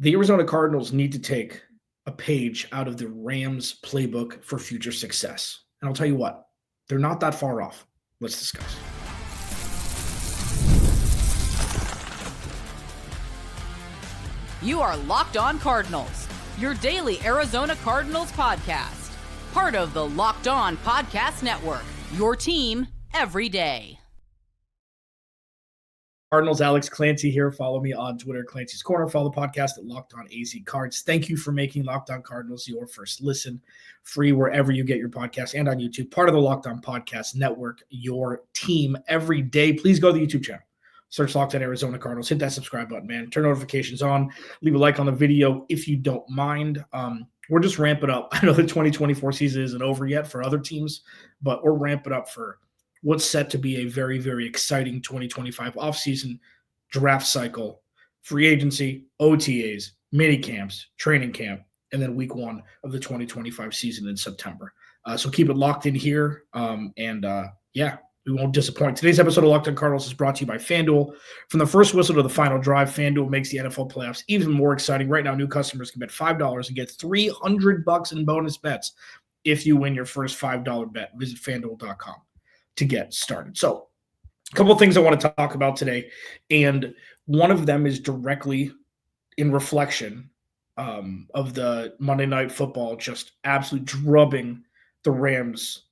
The Arizona Cardinals need to take a page out of the Rams playbook for future success. And I'll tell you what, they're not that far off. Let's discuss. You are Locked On Cardinals, your daily Arizona Cardinals podcast. Part of the Locked On Podcast Network, your team every day. Cardinals, Alex Clancy here. Follow me on Twitter, Clancy's Corner. Follow the podcast at Locked On AZ Cards. Thank you for making Locked On Cardinals your first listen, free wherever you get your podcast and on YouTube. Part of the Locked On Podcast Network, your team every day. Please go to the YouTube channel. Search Locked On Arizona Cardinals. Hit that subscribe button, man. Turn notifications on. Leave a like on the video if you don't mind. We're just ramping up. I know the 2024 season isn't over yet for other teams, but we're ramping up for what's set to be a very, very exciting 2025 offseason draft cycle, free agency, OTAs, mini camps, training camp, and then week one of the 2025 season in September. So keep it locked in here. We won't disappoint. Today's episode of Locked On Cardinals is brought to you by FanDuel. From the first whistle to the final drive, FanDuel makes the NFL playoffs even more exciting. Right now, new customers can bet $5 and get $300 in bonus bets if you win your first $5 bet. Visit FanDuel.com to get started. So a couple of things I want to talk about today, and one of them is directly in reflection of the Monday Night Football just absolutely drubbing the Rams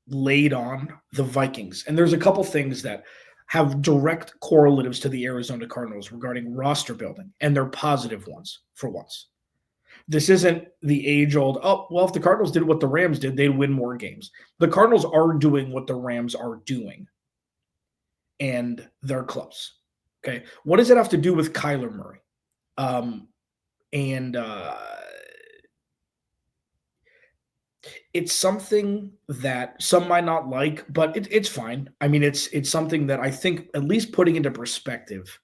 laid on the Vikings. And there's a couple things that have direct correlatives to the Arizona Cardinals regarding roster building, and they're positive ones for once. This isn't the age-old, if the Cardinals did what the Rams did, they'd win more games. The Cardinals are doing what the Rams are doing, and they're close. Okay, what does it have to do with Kyler Murray? It's something that some might not like, but it's fine. I mean, it's something that I think, at least putting into perspective,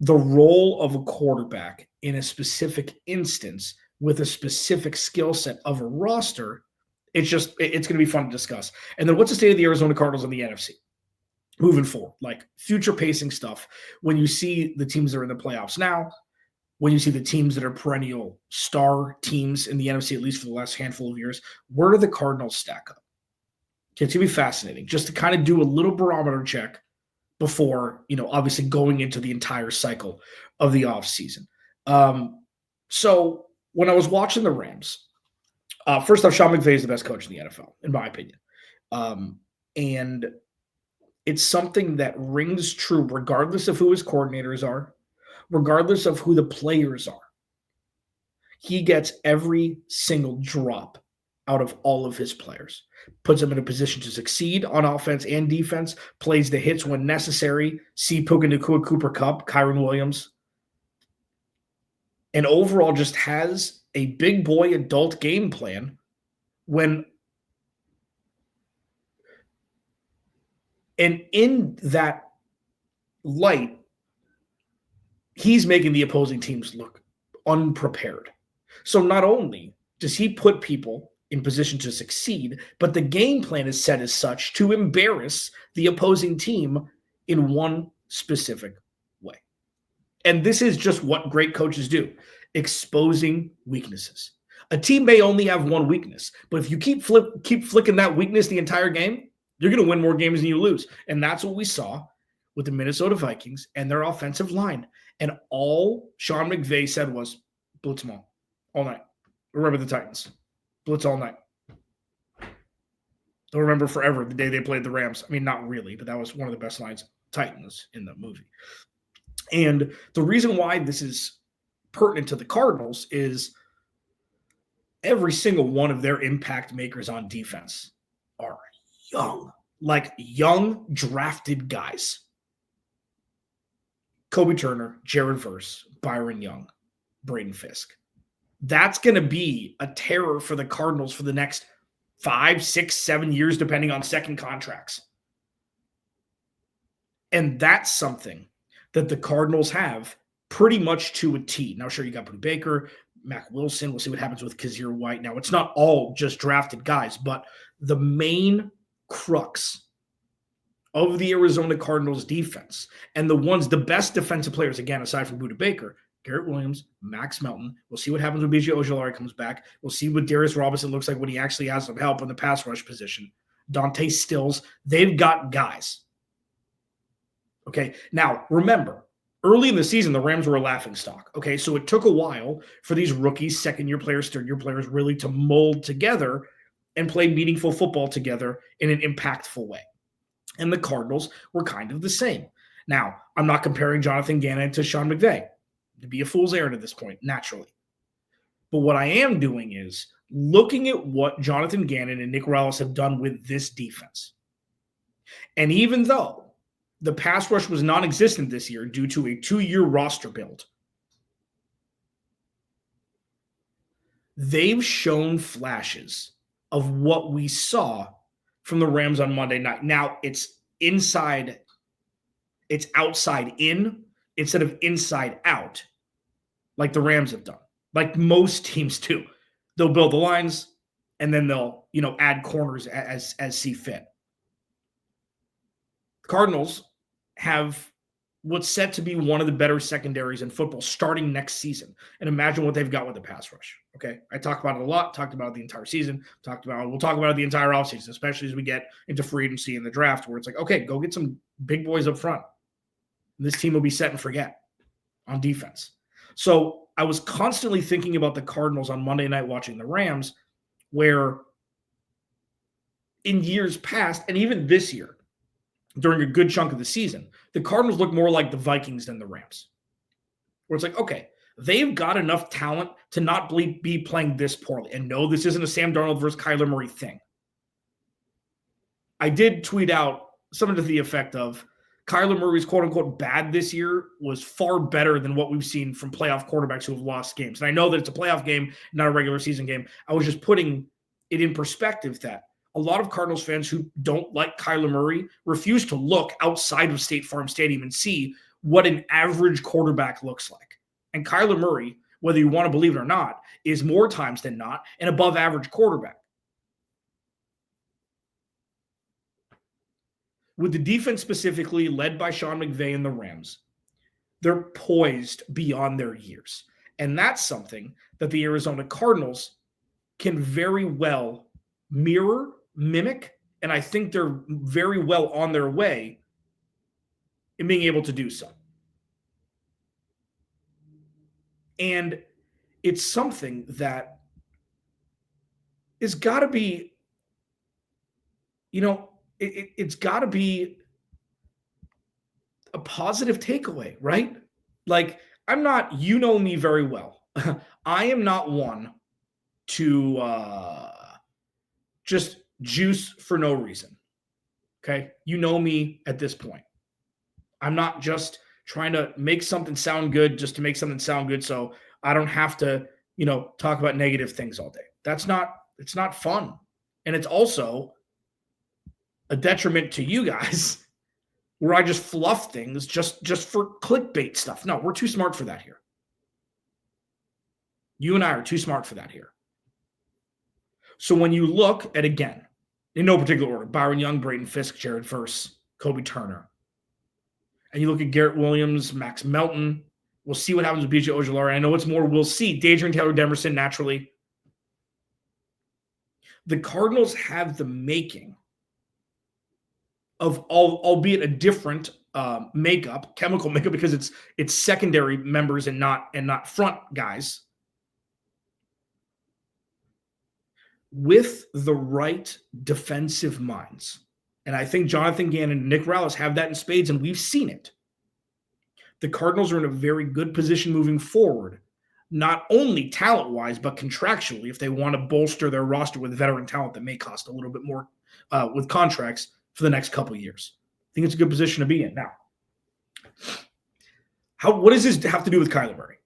the role of a quarterback in a specific instance with a specific skill set of a roster, it's going to be fun to discuss. And then what's the state of the Arizona Cardinals in the NFC moving forward, like future pacing stuff. When you see the teams that are in the playoffs now, when you see the teams that are perennial star teams in the NFC, at least for the last handful of years, where do the Cardinals stack up? Okay, it's going to be fascinating just to kind of do a little barometer check before, obviously going into the entire cycle of the offseason. So when I was watching the Rams, first off, Sean McVay is the best coach in the NFL, in my opinion. And it's something that rings true regardless of who his coordinators are, regardless of who the players are. He gets every single drop out of all of his players, puts them in a position to succeed on offense and defense, plays the hits when necessary. See Puka Nacua, Cooper Kupp, Kyron Williams. And overall just has a big boy adult game plan and in that light, he's making the opposing teams look unprepared. So not only does he put people in position to succeed, but the game plan is set as such to embarrass the opposing team in one specific way. And this is just what great coaches do, exposing weaknesses. A team may only have one weakness, but if you keep flicking that weakness the entire game, you're going to win more games than you lose. And that's what we saw with the Minnesota Vikings and their offensive line. And all Sean McVay said was, blitz them all night. Remember the Titans. Blitz all night. They'll remember forever the day they played the Rams. I mean, not really, but that was one of the best lines, Titans, in the movie. And the reason why this is pertinent to the Cardinals is every single one of their impact makers on defense are young drafted guys. Kobe Turner, Jared Verse, Byron Young, Braden Fiske. That's going to be a terror for the Cardinals for the next 5, 6, 7 years, depending on second contracts. And that's something that the Cardinals have pretty much to a T. Now, sure, you got Blue Baker, Mac Wilson. We'll see what happens with Kazir White. Now, it's not all just drafted guys, but the main crux of the Arizona Cardinals defense. And the best defensive players, again, aside from Budda Baker, Garrett Williams, Max Melton. We'll see what happens when B.J. Ojulari comes back. We'll see what Darius Robinson looks like when he actually has some help in the pass rush position. Dante Stills, they've got guys. Okay, now remember, early in the season, the Rams were a laughingstock. Okay, so it took a while for these rookies, second-year players, third-year players really to mold together and play meaningful football together in an impactful way. And the Cardinals were kind of the same. Now, I'm not comparing Jonathan Gannon to Sean McVay. It'd be a fool's errand at this point, naturally. But what I am doing is looking at what Jonathan Gannon and Nick Rallis have done with this defense. And even though the pass rush was non-existent this year due to a 2-year roster build, they've shown flashes of what we saw from the Rams on Monday night. Now, it's outside in instead of inside out, like the Rams have done, like most teams do. They'll build the lines and then they'll, add corners as see fit. Cardinals have what's set to be one of the better secondaries in football starting next season. And imagine what they've got with the pass rush. Okay. I talk about it a lot, talked about it the entire season, we'll talk about it the entire offseason, especially as we get into free agency in the draft, where it's like, okay, go get some big boys up front. This team will be set and forget on defense. So I was constantly thinking about the Cardinals on Monday night watching the Rams, where in years past, and even this year, during a good chunk of the season, the Cardinals look more like the Vikings than the Rams. Where it's like, okay, they've got enough talent to not be playing this poorly. And no, this isn't a Sam Darnold versus Kyler Murray thing. I did tweet out something to the effect of Kyler Murray's quote-unquote bad this year was far better than what we've seen from playoff quarterbacks who have lost games. And I know that it's a playoff game, not a regular season game. I was just putting it in perspective that a lot of Cardinals fans who don't like Kyler Murray refuse to look outside of State Farm Stadium and see what an average quarterback looks like. And Kyler Murray, whether you want to believe it or not, is more times than not an above average quarterback. With the defense specifically led by Sean McVay and the Rams, they're poised beyond their years. And that's something that the Arizona Cardinals can very well mirror, mimic, and I think they're very well on their way in being able to do so. And it's something that is got to be, it's got to be a positive takeaway, right? Like, I'm not, me very well. I am not one to just juice for no reason. Okay. You know me at this point. I'm not just trying to make something sound good just to make something sound good so I don't have to, talk about negative things all day. It's not fun. And it's also a detriment to you guys where I just fluff things just for clickbait stuff. No, we're too smart for that here. You and I are too smart for that here. So when you look at, again, in no particular order, Byron Young, Braden Fiske, Jared Verse, Kobe Turner, and you look at Garrett Williams, Max Melton, we'll see what happens with B.J. Ojulari. I know it's more we'll see. Dadrion Taylor-Demerson, naturally. The Cardinals have the making of, albeit a different chemical makeup, because it's secondary members and not front guys, with the right defensive minds. And I think Jonathan Gannon and Nick Rallis have that in spades, and we've seen it. The Cardinals are in a very good position moving forward, not only talent-wise, but contractually, if they want to bolster their roster with veteran talent that may cost a little bit more with contracts for the next couple of years. I think it's a good position to be in. Now, what does this have to do with Kyler Murray?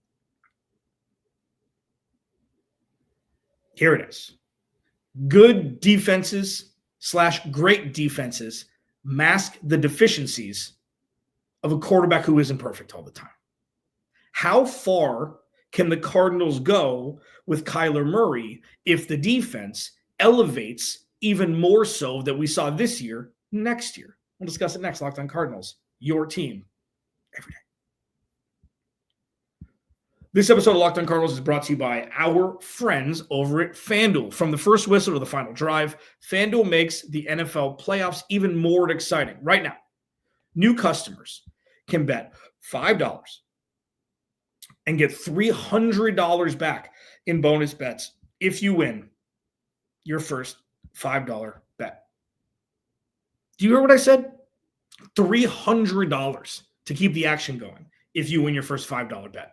Here it is. Good defenses / great defenses mask the deficiencies of a quarterback who isn't perfect all the time. How far can the Cardinals go with Kyler Murray if the defense elevates even more so that we saw this year next year? We'll discuss it next. Locked On Cardinals, your team every day. This episode of Locked On Cardinals is brought to you by our friends over at FanDuel. From the first whistle to the final drive, FanDuel makes the NFL playoffs even more exciting. Right now, new customers can bet $5 and get $300 back in bonus bets if you win your first $5 bet. Do you hear what I said? $300 to keep the action going if you win your first $5 bet.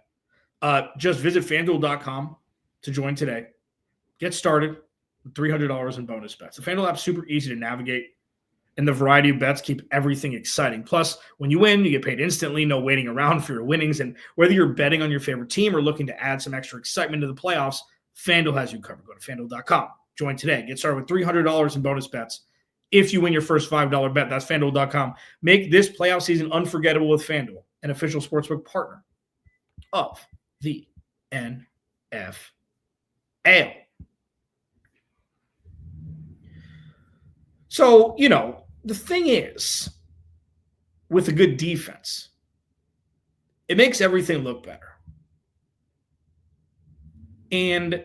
Just visit FanDuel.com to join today. Get started with $300 in bonus bets. The FanDuel app's super easy to navigate, and the variety of bets keep everything exciting. Plus, when you win, you get paid instantly, no waiting around for your winnings. And whether you're betting on your favorite team or looking to add some extra excitement to the playoffs, FanDuel has you covered. Go to FanDuel.com. Join today. Get started with $300 in bonus bets if you win your first $5 bet. That's FanDuel.com. Make this playoff season unforgettable with FanDuel, an official sportsbook partner of the NFL. So, the thing is, with a good defense, it makes everything look better. And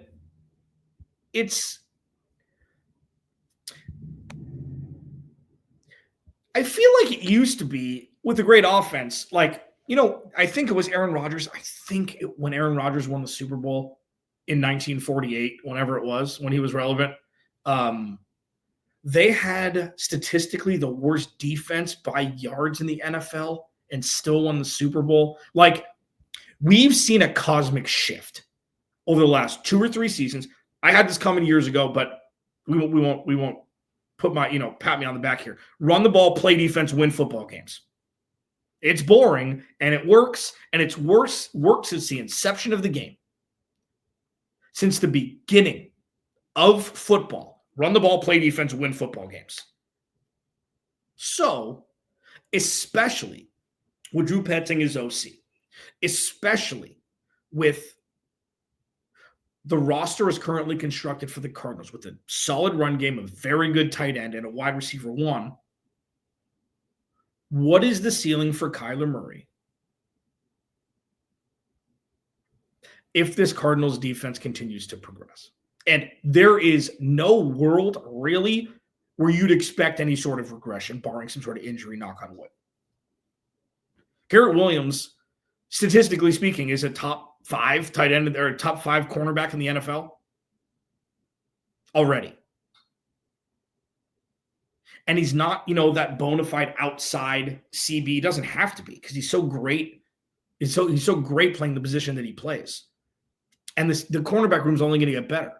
I feel like it used to be with a great offense, I think it was Aaron Rodgers. When Aaron Rodgers won the Super Bowl in 1948, whenever it was, when he was relevant, they had statistically the worst defense by yards in the NFL and still won the Super Bowl. We've seen a cosmic shift over the last 2 or 3 seasons. I had this coming years ago, but we won't put pat me on the back here. Run the ball, play defense, win football games. It's boring, and it works, and it's worked since the inception of the game. Since the beginning of football, run the ball, play defense, win football games. So, especially with Drew Petting as OC, especially with the roster is currently constructed for the Cardinals with a solid run game, a very good tight end, and a wide receiver 1, what is the ceiling for Kyler Murray if this Cardinals defense continues to progress? And there is no world really where you'd expect any sort of regression, barring some sort of injury, knock on wood. Garrett Williams, statistically speaking, is a top 5 tight end or a top 5 cornerback in the NFL already. And he's not, that bona fide outside CB. He doesn't have to be because he's so great. He's so great playing the position that he plays. And the cornerback room is only going to get better.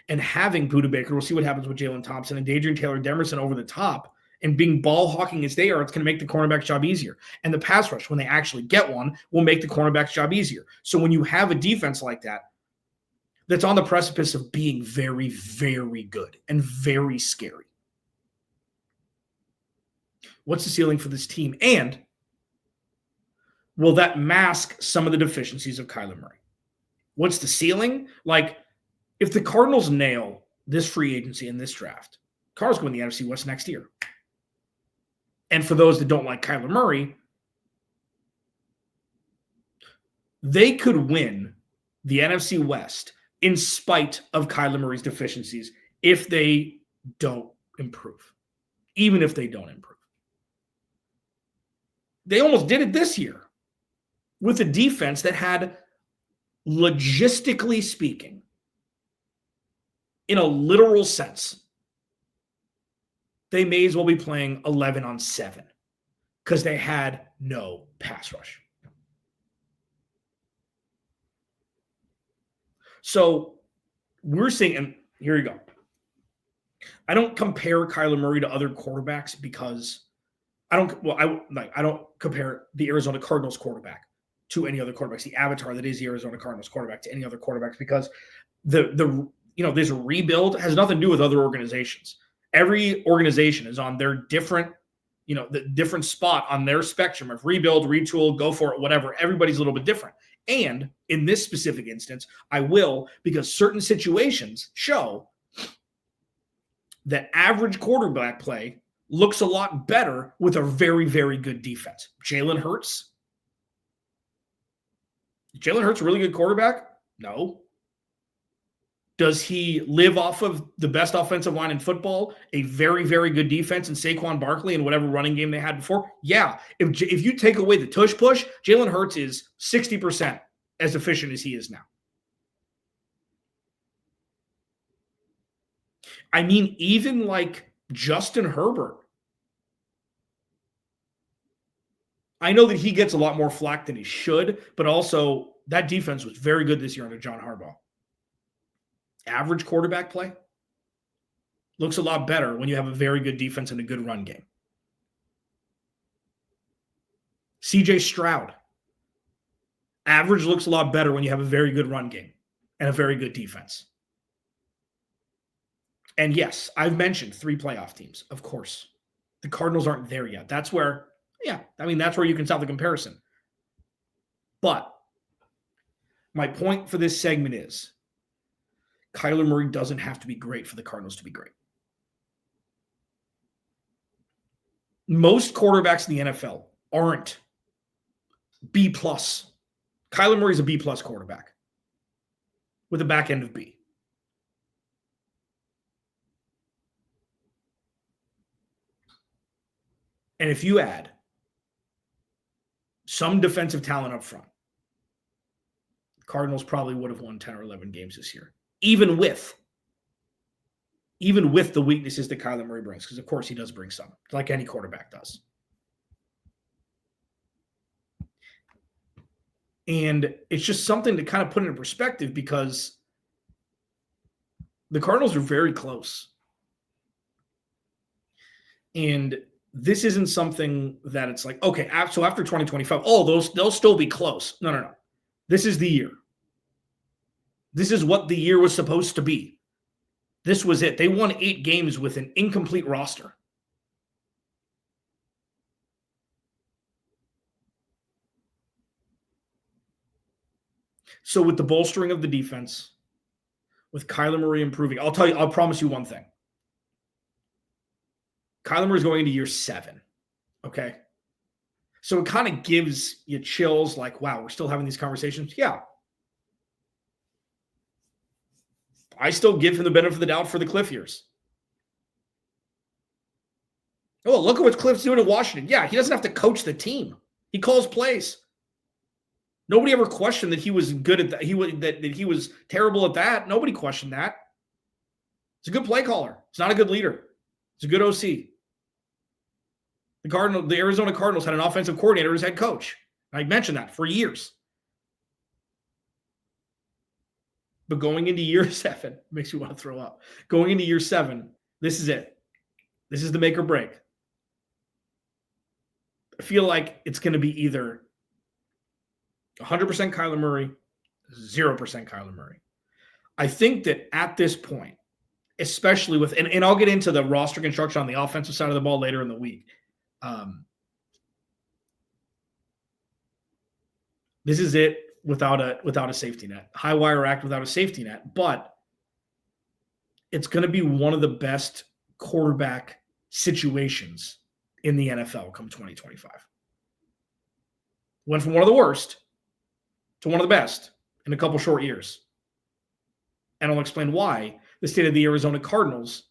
And having Budda Baker, we'll see what happens with Jalen Thompson and Dadrion Taylor-Demerson over the top and being ball hawking as they are, it's going to make the cornerback's job easier. And the pass rush, when they actually get one, will make the cornerback's job easier. So when you have a defense like that, that's on the precipice of being very, very good and very scary. What's the ceiling for this team? And will that mask some of the deficiencies of Kyler Murray? What's the ceiling? If the Cardinals nail this free agency in this draft, Cardinals go in the NFC West next year. And for those that don't like Kyler Murray, they could win the NFC West in spite of Kyler Murray's deficiencies if they don't improve. Even if they don't improve. They almost did it this year with a defense that had, logistically speaking, in a literal sense, they may as well be playing 11 on 7 because they had no pass rush. So we're seeing, and here you go. I don't compare Kyler Murray to other quarterbacks because I don't compare the Arizona Cardinals quarterback to any other quarterbacks, the avatar that is the Arizona Cardinals quarterback to any other quarterbacks, because this rebuild has nothing to do with other organizations. Every organization is on their different, the different spot on their spectrum of rebuild, retool, go for it, whatever. Everybody's a little bit different. And in this specific instance, because certain situations show that average quarterback play looks a lot better with a very, very good defense. Jalen Hurts. Is Jalen Hurts a really good quarterback? No. Does he live off of the best offensive line in football, a very, very good defense, and Saquon Barkley and whatever running game they had before? Yeah. If you take away the tush push, Jalen Hurts is 60% as efficient as he is now. I mean, even like Justin Herbert. I know that he gets a lot more flack than he should, but also that defense was very good this year under John Harbaugh. Average quarterback play looks a lot better when you have a very good defense and a good run game. CJ Stroud. Average looks a lot better when you have a very good run game and a very good defense. And yes, I've mentioned 3 playoff teams, of course. The Cardinals aren't there yet. That's where, that's where you can tell the comparison. But my point for this segment is Kyler Murray doesn't have to be great for the Cardinals to be great. Most quarterbacks in the NFL aren't B+. Kyler Murray's a B+ quarterback with a back end of B. And if you add some defensive talent up front, the Cardinals probably would have won 10 or 11 games this year, even with the weaknesses that Kyler Murray brings, because of course he does bring some, like any quarterback does. And it's just something to kind of put into perspective because the Cardinals are very close. And this isn't something that it's like, okay, so after 2025, they'll still be close. No. This is the year. This is what the year was supposed to be. This was it. They won 8 games with an incomplete roster. So with the bolstering of the defense, with Kyler Murray improving, I'll promise you one thing. Kyler Murray is going into year 7. Okay. So it kind of gives you chills like, wow, we're still having these conversations. Yeah. I still give him the benefit of the doubt for the Cliff years. Oh, look at what Cliff's doing in Washington. Yeah, he doesn't have to coach the team. He calls plays. Nobody ever questioned that he was good at that. That he was terrible at that. Nobody questioned that. He's a good play caller. He's not a good leader. He's a good OC. The Arizona Cardinals had an offensive coordinator as head coach. I mentioned that for years. But going into year 7, makes you want to throw up. Going into year 7, this is it. This is the make or break. I feel like it's going to be either 100% Kyler Murray, 0% Kyler Murray. I think that at this point, especially with, and I'll get into the roster construction on the offensive side of the ball later in the week. This is it without a safety net. High wire act without a safety net, but it's going to be one of the best quarterback situations in the NFL come 2025. Went from one of the worst to one of the best in a couple short years. And I'll explain why the state of the Arizona Cardinals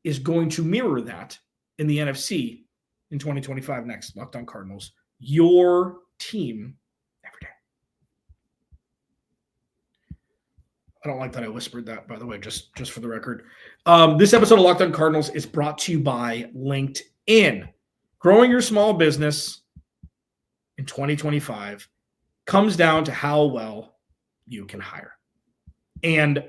is going to mirror that in the NFC in 2025 next. Locked On Cardinals, your team every day. I don't like that I whispered that, by the way, just for the record. This episode of Locked On Cardinals is brought to you by LinkedIn. Growing your small business in 2025 comes down to how well you can hire. And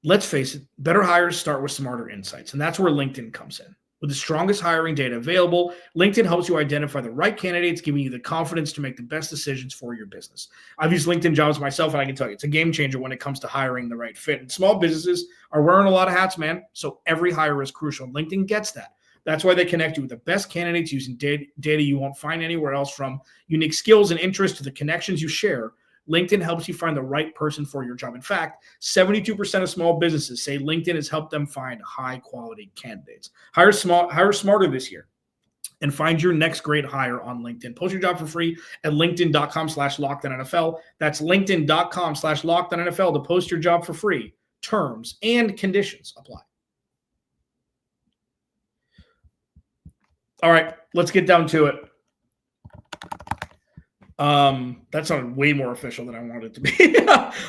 let's face it, better hires start with smarter insights, and that's where LinkedIn comes in. With the strongest hiring data available, LinkedIn helps you identify the right candidates, giving you the confidence to make the best decisions for your business. I've used LinkedIn Jobs myself, and I can tell you it's a game changer when it comes to hiring the right fit. And small businesses are wearing a lot of hats, man, so every hire is crucial. LinkedIn gets that. That's why they connect you with the best candidates using data you won't find anywhere else, from unique skills and interests to the connections you share. LinkedIn helps you find the right person for your job. In fact, 72% of small businesses say LinkedIn has helped them find high-quality candidates. Hire smarter this year and find your next great hire on LinkedIn. Post your job for free at linkedin.com/LockedOnNFL. That's linkedin.com/LockedOnNFL to post your job for free. Terms and conditions apply. All right, let's get down to it. That sounded way more official than I wanted it to be.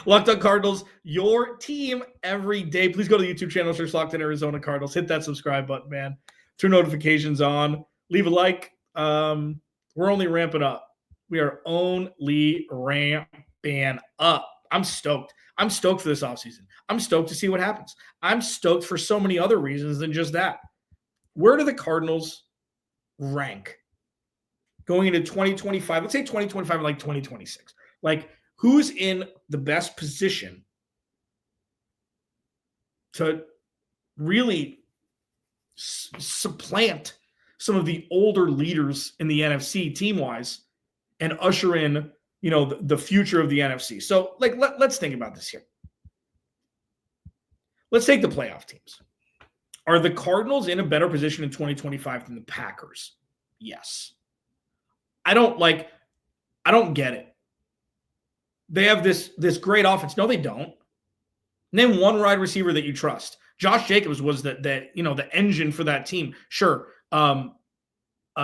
Locked On Cardinals, your team every day. Please go to the YouTube channel, search Locked On Arizona Cardinals. Hit that subscribe button, man. Turn notifications on. Leave a like. We're only ramping up. We are only ramping up. I'm stoked. I'm stoked for this offseason. I'm stoked to see what happens. I'm stoked for so many other reasons than just that. Where do the Cardinals rank going into 2025? Let's say 2025, like 2026. Like, who's in the best position to really supplant some of the older leaders in the NFC team-wise and usher in, the future of the NFC? So, like, let's think about this here. Let's take the playoff teams. Are the Cardinals in a better position in 2025 than the Packers? Yes. I don't get it. They have this great offense. No, they don't. Name one wide receiver that you trust. Josh Jacobs was the engine for that team. Sure.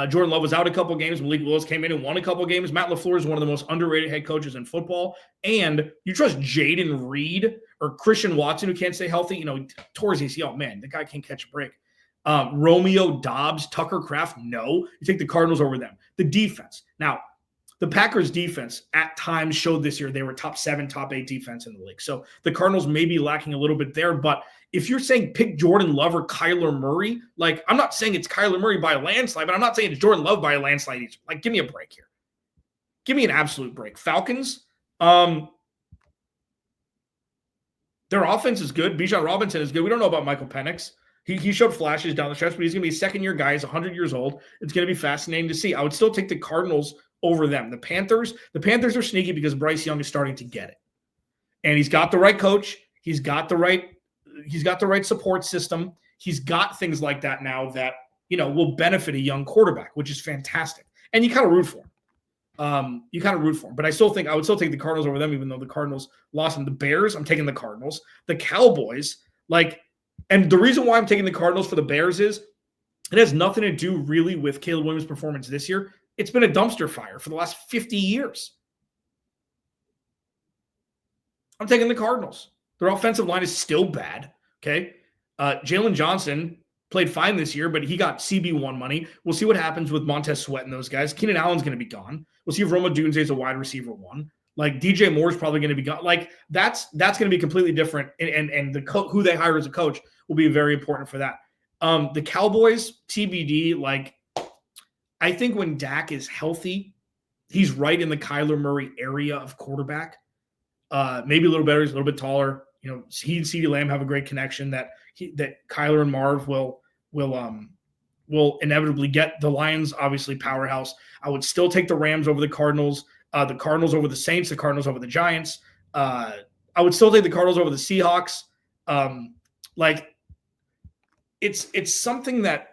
Jordan Love was out a couple games. Malik Willis came in and won a couple games. Matt LaFleur is one of the most underrated head coaches in football. And you trust Jaden Reed or Christian Watson, who can't stay healthy. Tore his ACL. Man, the guy can't catch a break. Romeo Dobbs, Tucker Kraft, no. You take the Cardinals over them. The defense. Now, the Packers defense at times showed this year they were top 7, top 8 defense in the league. So the Cardinals may be lacking a little bit there. But if you're saying pick Jordan Love or Kyler Murray, like, I'm not saying it's Kyler Murray by a landslide, but I'm not saying it's Jordan Love by a landslide either. Like, give me a break here. Give me an absolute break. Falcons, their offense is good. Bijan Robinson is good. We don't know about Michael Penix. He showed flashes down the stretch, but he's going to be a second-year guy. He's 100 years old. It's going to be fascinating to see. I would still take the Cardinals over them. The Panthers are sneaky because Bryce Young is starting to get it. And he's got the right coach. He's got the right support system. He's got things like that now that, will benefit a young quarterback, which is fantastic. And you kind of root for him. But I would still take the Cardinals over them, even though the Cardinals lost them. The Bears, I'm taking the Cardinals. The Cowboys, and the reason why I'm taking the Cardinals for the Bears is it has nothing to do really with Caleb Williams' performance this year. It's been a dumpster fire for the last 50 years. I'm taking the Cardinals. Their offensive line is still bad, okay? Jalen Johnson played fine this year, but he got CB1 money. We'll see what happens with Montez Sweat and those guys. Keenan Allen's going to be gone. We'll see if Roma Dunze is a wide receiver 1. Like, DJ Moore's probably going to be gone. Like, that's going to be completely different, and who they hire as a coach will be very important for that. The Cowboys, TBD, I think when Dak is healthy, he's right in the Kyler Murray area of quarterback. Maybe a little better. He's a little bit taller. He and CeeDee Lamb have a great connection that Kyler and Marv will inevitably get. The Lions, obviously, powerhouse. I would still take the Rams over the Cardinals. The Cardinals over the Saints, the Cardinals over the Giants. I would still take the Cardinals over the Seahawks. It's something that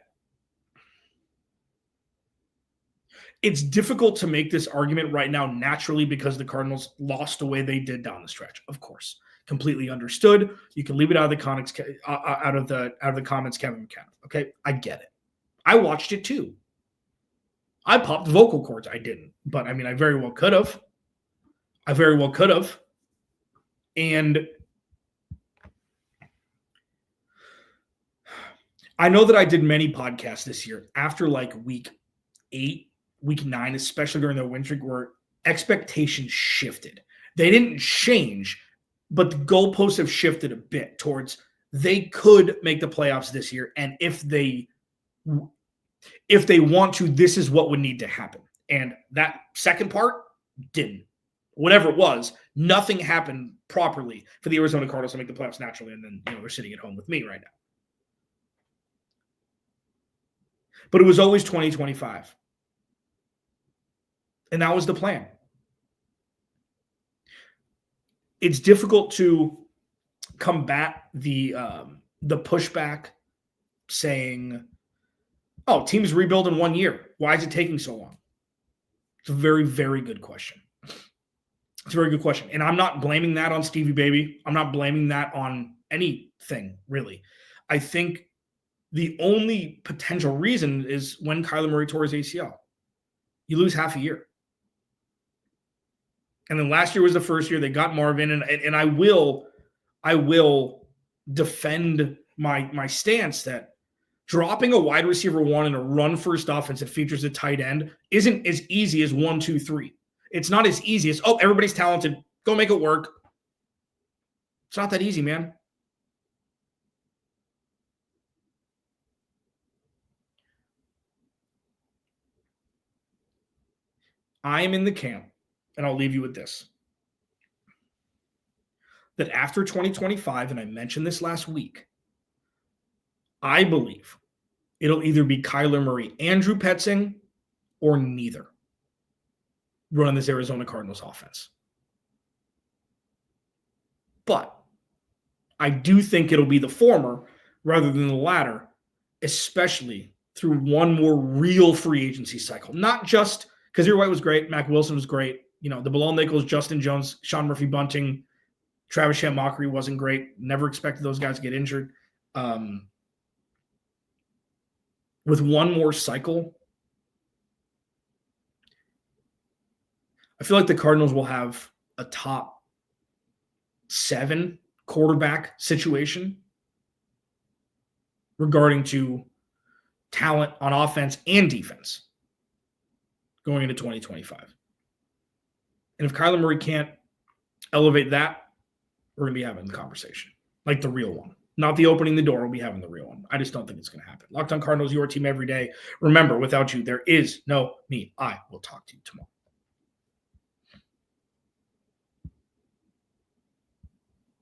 it's difficult to make this argument right now naturally because the Cardinals lost the way they did down the stretch. Of course, completely understood. You can leave it out of the comments, Kevin McCann. Okay, I get it. I watched it too. I popped vocal cords. I didn't, but I very well could have. And I know that I did many podcasts this year after week 8, week 9, especially during the win streak, where expectations shifted. They didn't change, but the goalposts have shifted a bit towards they could make the playoffs this year. And if they want to, this is what would need to happen. And that second part didn't. Whatever it was, nothing happened properly for the Arizona Cardinals to make the playoffs naturally. And then, they're sitting at home with me right now. But it was always 2025. And that was the plan. it's difficult to combat the pushback saying, oh, teams rebuild in 1 year. Why is it taking so long? It's a very, very good question. It's a very good question. And I'm not blaming that on Stevie Baby. I'm not blaming that on anything, really. I think the only potential reason is when Kyler Murray tore his ACL. You lose half a year. And then last year was the first year they got Marvin. And I will defend my stance that dropping a wide receiver 1 in a run-first offense that features a tight end isn't as easy as 1, 2, 3. It's not as easy as, oh, everybody's talented. Go make it work. It's not that easy, man. I am in the camp, and I'll leave you with this, that after 2025, and I mentioned this last week, I believe it'll either be Kyler Murray and Drew Petzing or neither running this Arizona Cardinals offense. But I do think it'll be the former rather than the latter, especially through one more real free agency cycle. Not just because Kazir White was great, Mac Wilson was great, the Bilal Nichols, Justin Jones, Sean Murphy-Bunting, Travis Shea-Mockery wasn't great. Never expected those guys to get injured. With one more cycle, I feel like the Cardinals will have a top 7 quarterback situation regarding to talent on offense and defense going into 2025. And if Kyler Murray can't elevate that, we're going to be having the conversation, like the real one. Not the opening the door, we'll be having the real one. I just don't think it's going to happen. Locked On Cardinals, your team every day. Remember, without you, there is no me. I will talk to you tomorrow.